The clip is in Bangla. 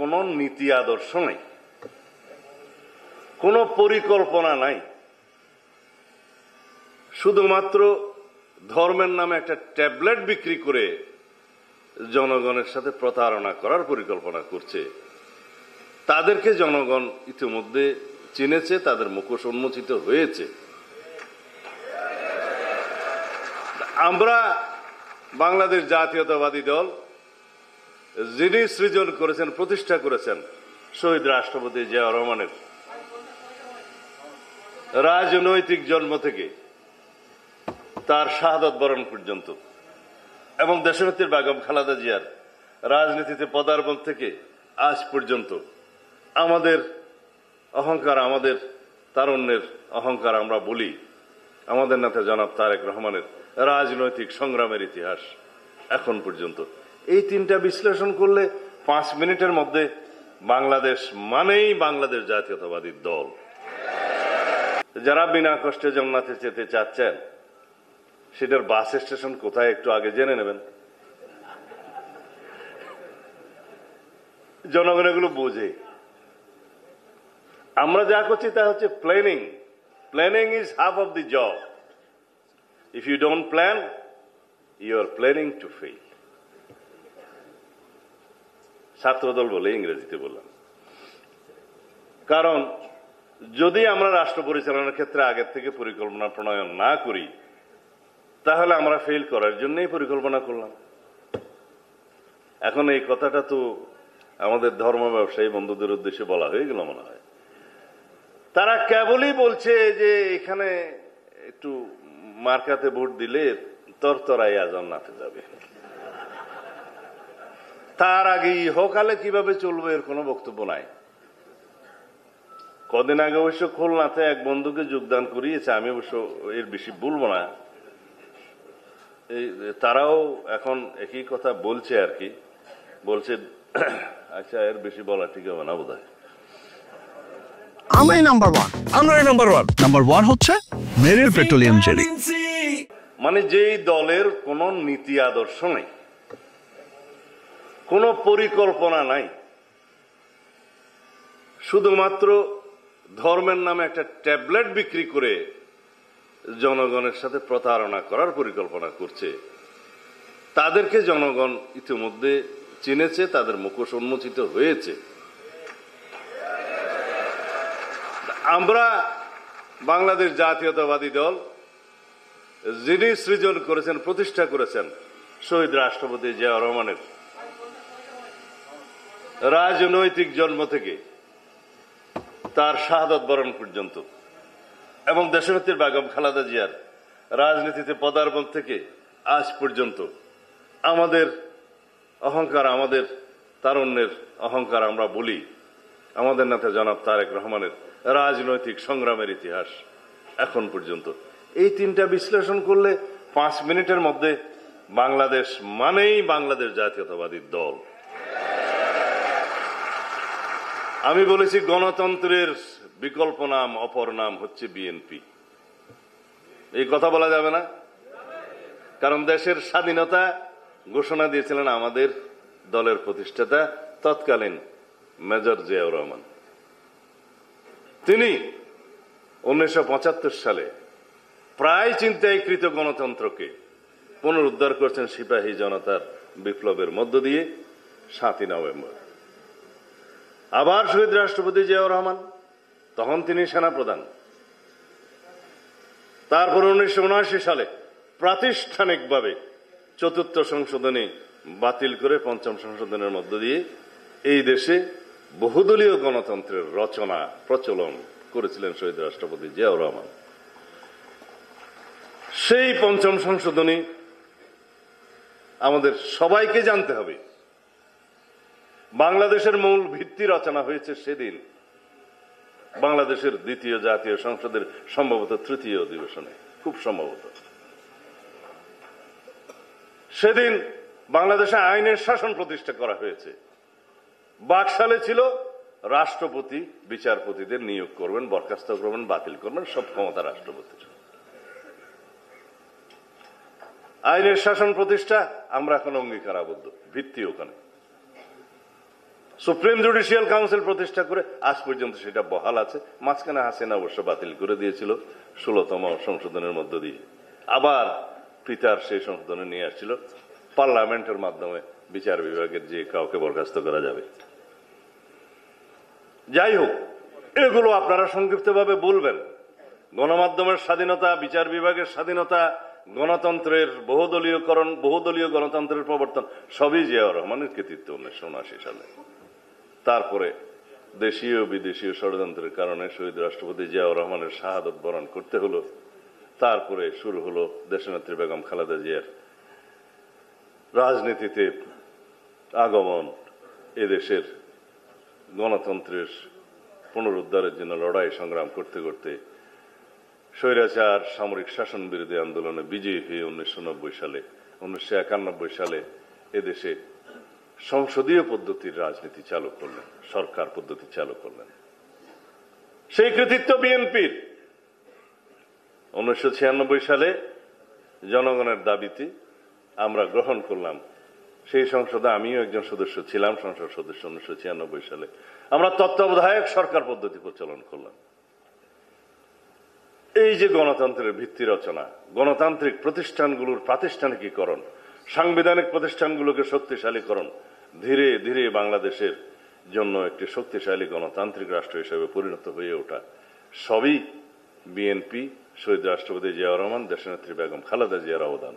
কোনো নীতি আদর্শ নাই, কোনো পরিকল্পনা নাই, শুধুমাত্র ধর্মের নামে একটা ট্যাবলেট বিক্রি করে জনগণের সাথে প্রতারণা করার পরিকল্পনা করছে। তাদেরকে জনগণ ইতিমধ্যে চিনেছে, তাদের মুখোশ উন্মোচিত হয়েছে। আমরা বাংলাদেশ জাতীয়তাবাদী দল, যিনি সৃজন করেছেন, প্রতিষ্ঠা করেছেন শহীদ রাষ্ট্রপতি জিয়াউর রহমানের রাজনৈতিক জন্ম থেকে তার শাহাদত বরণ পর্যন্ত, এবং দেশনেত্রী বেগম খালেদা জিয়ার রাজনীতিতে পদার্পণ থেকে আজ পর্যন্ত আমাদের অহংকার, আমাদের তারুণ্যের অহংকার আমরা বলি আমাদের নেতা জনাব তারেক রহমানের রাজনৈতিক সংগ্রামের ইতিহাস এখন পর্যন্ত। এই তিনটা বিশ্লেষণ করলে 5 মিনিটের মধ্যে বাংলাদেশ মানেই বাংলাদেশ জাতীয়তাবাদী দল। যারা বিনা কষ্টে জান্নাতে যেতে চাচ্ছেন, সেটার বাস স্টেশন কোথায় একটু আগে জেনে নেবেন। জনগণ এগুলো বোঝে। আমরা যা করছি তা হচ্ছে planning. Planning is half of the job. If you don't plan, you are planning to fail. ছাত্রদল বলে ইংরেজিতে বললাম। কারণ যদি আমরা রাষ্ট্র পরিচালনার ক্ষেত্রে আগের থেকে পরিকল্পনা প্রণয়ন না করি, তাহলে আমরা ফেল করার জন্যই পরিকল্পনা করলাম। এখন এই কথাটা তো আমাদের ধর্ম ব্যবসায়ী বন্ধুদের উদ্দেশ্যে বলা হয়ে গেল মনে হয়। তারা কেবলই বলছে যে এখানে একটু মার্কাতে ভোট দিলে তরতরাইয়া জান্নাতে যাবে, তার আগে ইহকালে কিভাবে চলবে এর কোনো বক্তব্য নাই। কদিন আগে অবশ্য খুলনাতে এক বন্ধুকে যোগদান করিয়েছে, আমি অবশ্য এর বেশি বলবো না। তারাও এখন একই কথা বলছে আর কি, বলছে আচ্ছা এর বেশি বলা ঠিক হবে না বোধ হয়। আমরাই নাম্বার ওয়ান হচ্ছে মেরিল পেট্রোলিয়াম জেলি। মানে যেই দলের কোনো নীতি আদর্শ নেই, কোনো পরিকল্পনা নাই, শুধুমাত্র ধর্মের নামে একটা ট্যাবলেট বিক্রি করে জনগণের সাথে প্রতারণা করার পরিকল্পনা করছে। তাদেরকে জনগণ ইতিমধ্যে চিনেছে, তাদের মুখোশ উন্মোচিত হয়েছে। আমরা বাংলাদেশ জাতীয়তাবাদী দল, যিনি সৃজন করেছেন, প্রতিষ্ঠা করেছেন শহীদ রাষ্ট্রপতি জিয়াউর রহমানের রাজনৈতিক জন্ম থেকে তার শাহাদত বরণ পর্যন্ত, এবং দেশনেত্রী বেগম খালেদা জিয়ার রাজনীতিতে পদার্পণ থেকে আজ পর্যন্ত আমাদের অহংকার, আমাদের তারুণ্যের অহংকার আমরা বলি আমাদের নেতা জনাব তারেক রহমানের রাজনৈতিক সংগ্রামের ইতিহাস এখন পর্যন্ত। এই তিনটা বিশ্লেষণ করলে 5 মিনিটের মধ্যে বাংলাদেশ মানেই বাংলাদেশ জাতীয়তাবাদী দল। আমি বলেছি গণতন্ত্রের বিকল্প নাম, অপর নাম হচ্ছে বিএনপি। এই কথা বলা যাবে না, কারণ দেশের স্বাধীনতা ঘোষণা দিয়েছিলেন আমাদের দলের প্রতিষ্ঠাতা তৎকালীন মেজর জিয়াউর রহমান। তিনি 1975 সালে প্রায় চিন্তায়কৃত গণতন্ত্রকে পুনরুদ্ধার করেছেন সিপাহী জনতার বিপ্লবের মধ্য দিয়ে 7ই নভেম্বর। আবার শহীদ রাষ্ট্রপতি জিয়াউর রহমান, তখন তিনি সেনাপ্রধান। তারপর 1979 সালে প্রাতিষ্ঠানিকভাবে 4র্থ সংশোধনী বাতিল করে 5ম সংশোধনের মধ্য দিয়ে এই দেশে বহুদলীয় গণতন্ত্রের রচনা, প্রচলন করেছিলেন শহীদ রাষ্ট্রপতি জিয়াউর রহমান। সেই 5ম সংশোধনী আমাদের সবাইকে জানতে হবে। বাংলাদেশের মূল ভিত্তি রচনা হয়েছে সেদিন বাংলাদেশের 2য় জাতীয় সংসদের সম্ভবত 3য় অধিবেশনে, খুব সম্ভবত। সেদিন বাংলাদেশে আইনের শাসন প্রতিষ্ঠা করা হয়েছে। বাকশালে ছিল রাষ্ট্রপতি বিচারপতিদের নিয়োগ করবেন, বরখাস্ত করবেন, বাতিল করবেন, সব ক্ষমতা রাষ্ট্রপতির। আইনের শাসন প্রতিষ্ঠা আমরা এখন অঙ্গীকারাবদ্ধ, ভিত্তি ওখানে। সুপ্রিম জুডিশিয়াল কাউন্সিল প্রতিষ্ঠা করে আজ পর্যন্ত সেটা বহাল আছে। মাঝখানে হাসিনা অবশ্য বাতিল করে দিয়েছিল 16তম সংশোধনের মধ্য দিয়ে, আবার পিতার সেই সংশোধনে নিয়ে আসছিল পার্লামেন্টের মাধ্যমে বিচার বিভাগের যে কাউকে বরখাস্ত করা যাবে। যাই হোক, এগুলো আপনারা সংক্ষিপ্তভাবে বলবেন। গণমাধ্যমের স্বাধীনতা, বিচার বিভাগের স্বাধীনতা, গণতন্ত্রের বহুদলীয়করণ, বহুদলীয় গণতন্ত্রের প্রবর্তন সবই জিয়াউর রহমানের কৃতিত্ব 1979 সালে। তারপরে দেশীয় বিদেশীয় ষড়যন্ত্রের কারণে শহীদ রাষ্ট্রপতি জিয়াউর রহমানের শাহাদত বরণ করতে হলো। তারপরে শুরু হলো দেশনেত্রী বেগম খালেদা জিয়ার রাজনীতিতে আগমন, এদেশের গণতন্ত্রের পুনরুদ্ধারের জন্য লড়াই সংগ্রাম করতে করতে স্বৈরাচার সামরিক শাসন বিরোধী আন্দোলনে বিজয়ী হয়ে 1990 সালে 1991 সালে এদেশে সংসদীয় পদ্ধতির রাজনীতি চালু করলেন, সরকার পদ্ধতি চালু করলেন। সেই কৃতিত্ব বিএনপির। 1996 সালে জনগণের দাবিতে আমরা গ্রহণ করলাম, সেই সংসদে আমিও একজন সদস্য ছিলাম, সংসদ সদস্য। 1996 সালে আমরা তত্ত্বাবধায়ক সরকার পদ্ধতি প্রচলন করলাম। এই যে গণতন্ত্রের ভিত্তি রচনা, গণতান্ত্রিক প্রতিষ্ঠানগুলোর প্রাতিষ্ঠানিকীকরণ, সাংবিধানিক প্রতিষ্ঠানগুলোকে শক্তিশালীকরণ, ধীরে ধীরে বাংলাদেশের জন্য একটি শক্তিশালী গণতান্ত্রিক রাষ্ট্র হিসেবে পরিণত হয়ে ওঠা, সবই বিএনপি, শহীদ রাষ্ট্রপতি জিয়াউর রহমান, দেশনেত্রী বেগম খালেদা জিয়ার অবদান।